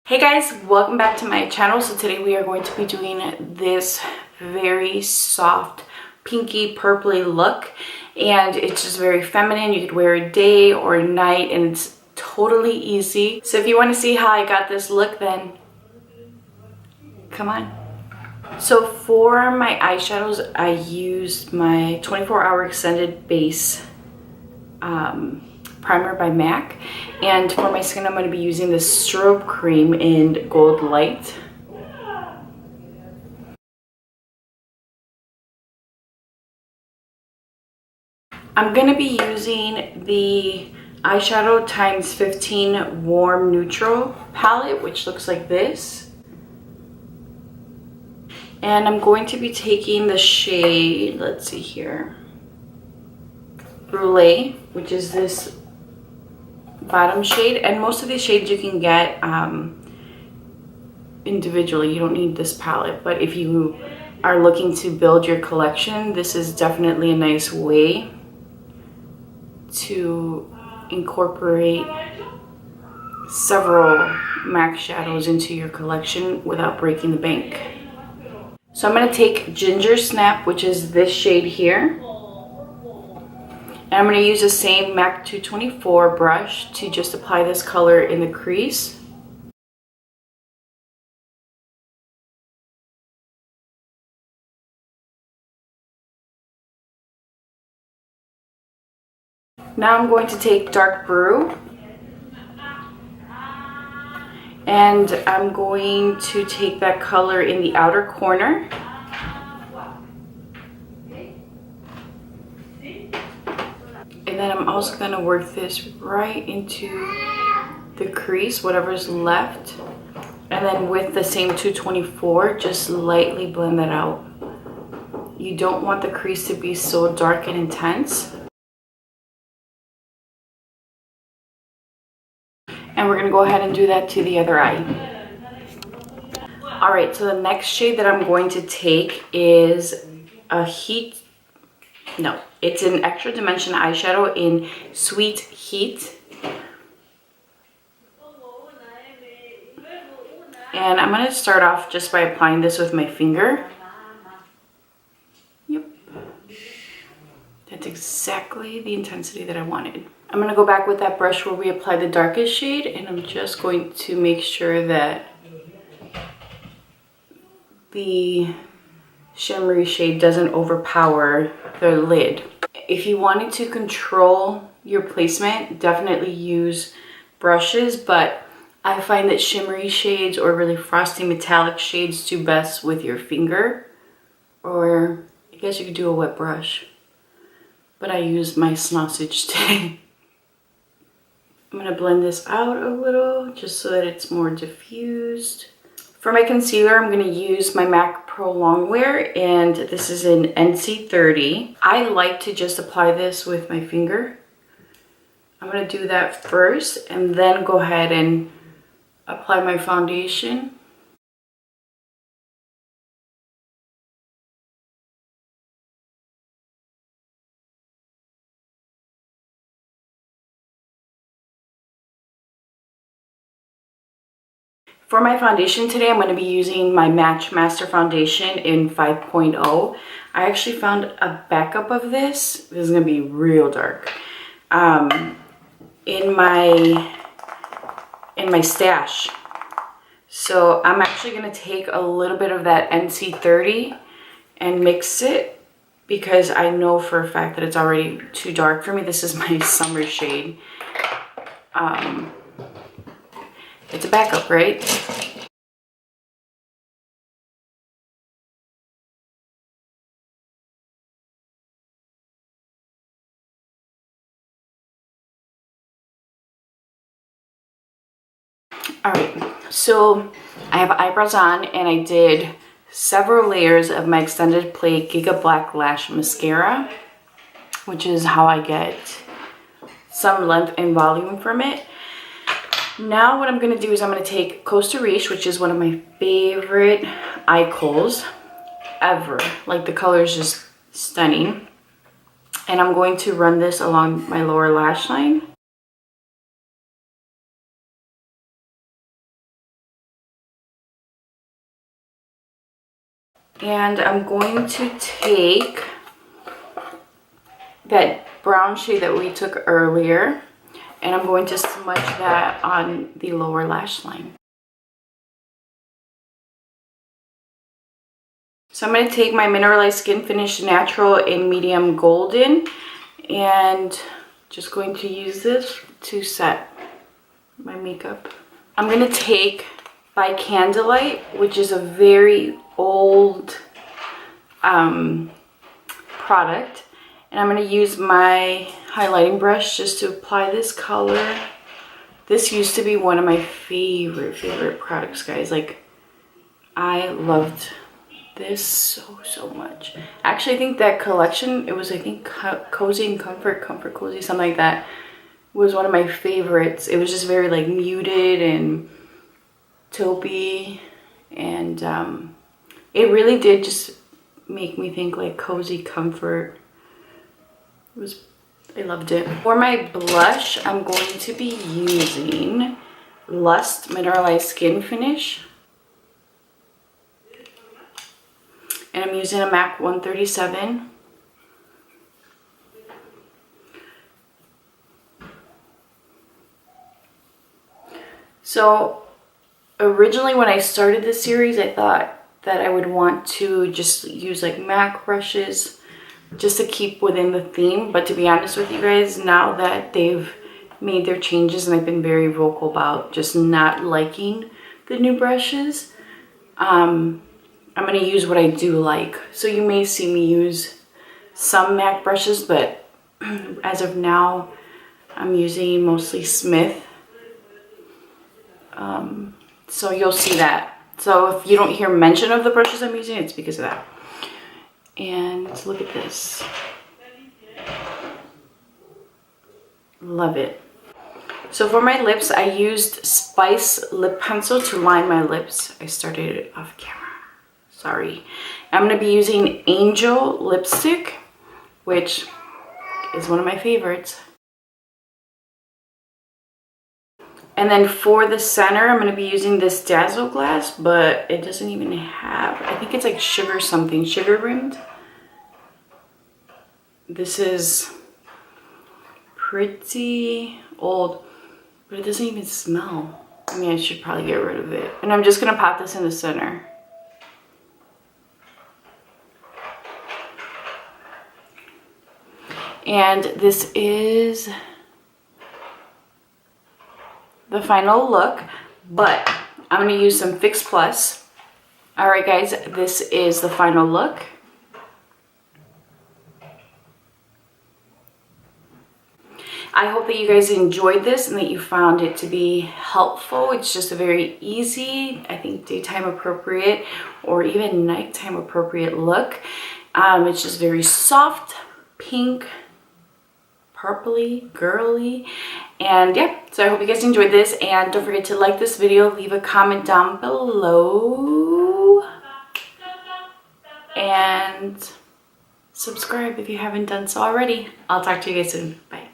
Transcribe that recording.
Hey guys, welcome back to my channel. So today we are going to be doing this very soft pinky purpley look, and it's just very feminine. You could wear it day or night and it's totally easy. So if you want to see how I got this look, then come on. So for my eyeshadows, I used my 24-hour extended base primer by MAC, and for my skin I'm going to be using this strobe cream in Gold Light. I'm going to be using the eyeshadow times 15 warm neutral palette, which looks like this, and I'm going to be taking the shade, let's see here, Brulee, which is this bottom shade, and most of these shades you can get individually. You don't need this palette, but if you are looking to build your collection, this is definitely a nice way to incorporate several MAC shadows into your collection without breaking the bank. So I'm going to take Ginger Snap, which is this shade here, and I'm going to use the same MAC 224 brush to just apply this color in the crease. Now I'm going to take Dark Brew, and I'm going to take that color in the outer corner. And then I'm also going to work this right into the crease, whatever's left. And then with the same 224, just lightly blend that out. You don't want the crease to be so dark and intense. And we're going to go ahead and do that to the other eye. Alright, so the next shade that I'm going to take is it's an Extra Dimension eyeshadow in Sweet Heat. And I'm going to start off just by applying this with my finger. Yep. That's exactly the intensity that I wanted. I'm going to go back with that brush where we applied the darkest shade, and I'm just going to make sure that the shimmery shade doesn't overpower the lid. If you wanted to control your placement, definitely use brushes, but I find that shimmery shades or really frosty metallic shades do best with your finger, or I guess you could do a wet brush, but I use my sausage today. I'm going to blend this out a little just so that it's more diffused. For my concealer, I'm going to use my MAC Pro Longwear, and this is in NC40. I like to just apply this with my finger. I'm going to do that first and then go ahead and apply my foundation. For my foundation today, I'm going to be using my Matchmaster foundation in 5.0. I actually found a backup of this. This is going to be real dark. In my stash. So I'm actually going to take a little bit of that NC40 and mix it, because I know for a fact that it's already too dark for me. This is my summer shade. It's a backup, right? Alright, so I have eyebrows on, and I did several layers of my Extended Play Giga Black Lash Mascara, which is how I get some length and volume from it. Now what I'm going to do is I'm going to take Costa Riche, which is one of my favorite eye kohls ever. Like, the color is just stunning. And I'm going to run this along my lower lash line. And I'm going to take that brown shade that we took earlier, and I'm going to smudge that on the lower lash line. So I'm going to take my Mineralized Skin Finish Natural in medium golden, and just going to use this to set my makeup. I'm going to take by Candlelight, which is a very old product, and I'm going to use my highlighting brush just to apply this color. This used to be one of my favorite products, guys. Like, I loved this so much. Actually, I think that collection, it was, I think, Cozy and Comfort Cozy, something like that, was one of my favorites. It was just very like muted and taupey, and it really did just make me think like cozy comfort. I loved it. For my blush, I'm going to be using Lust Mineralized Skin Finish. And I'm using a MAC 137. So originally when I started this series, I thought that I would want to just use like MAC brushes just to keep within the theme. But to be honest with you guys, now that they've made their changes and I've been very vocal about just not liking the new brushes, I'm going to use what I do like. So you may see me use some MAC brushes, but as of now, I'm using mostly Smith. So you'll see that. So if you don't hear mention of the brushes I'm using, it's because of that. And let's look at this. Love it. So for my lips, I used Spice lip pencil to line my lips. I started it off camera. Sorry. I'm going to be using Angel lipstick, which is one of my favorites. And then for the center, I'm going to be using this Dazzle Glass, but it doesn't even have, I think it's like sugar something, sugar rimmed. This is pretty old, but it doesn't even smell. I mean, I should probably get rid of it. And I'm just going to pop this in the center. And this is the final look, but I'm going to use some Fix Plus. All right, guys, this is the final look. I hope that you guys enjoyed this and that you found it to be helpful. It's just a very easy, I think daytime appropriate or even nighttime appropriate look. It's just very soft, pink, purpley, girly, and yeah, so I hope you guys enjoyed this, and don't forget to like this video, leave a comment down below, and subscribe if you haven't done so already. I'll talk to you guys soon. Bye.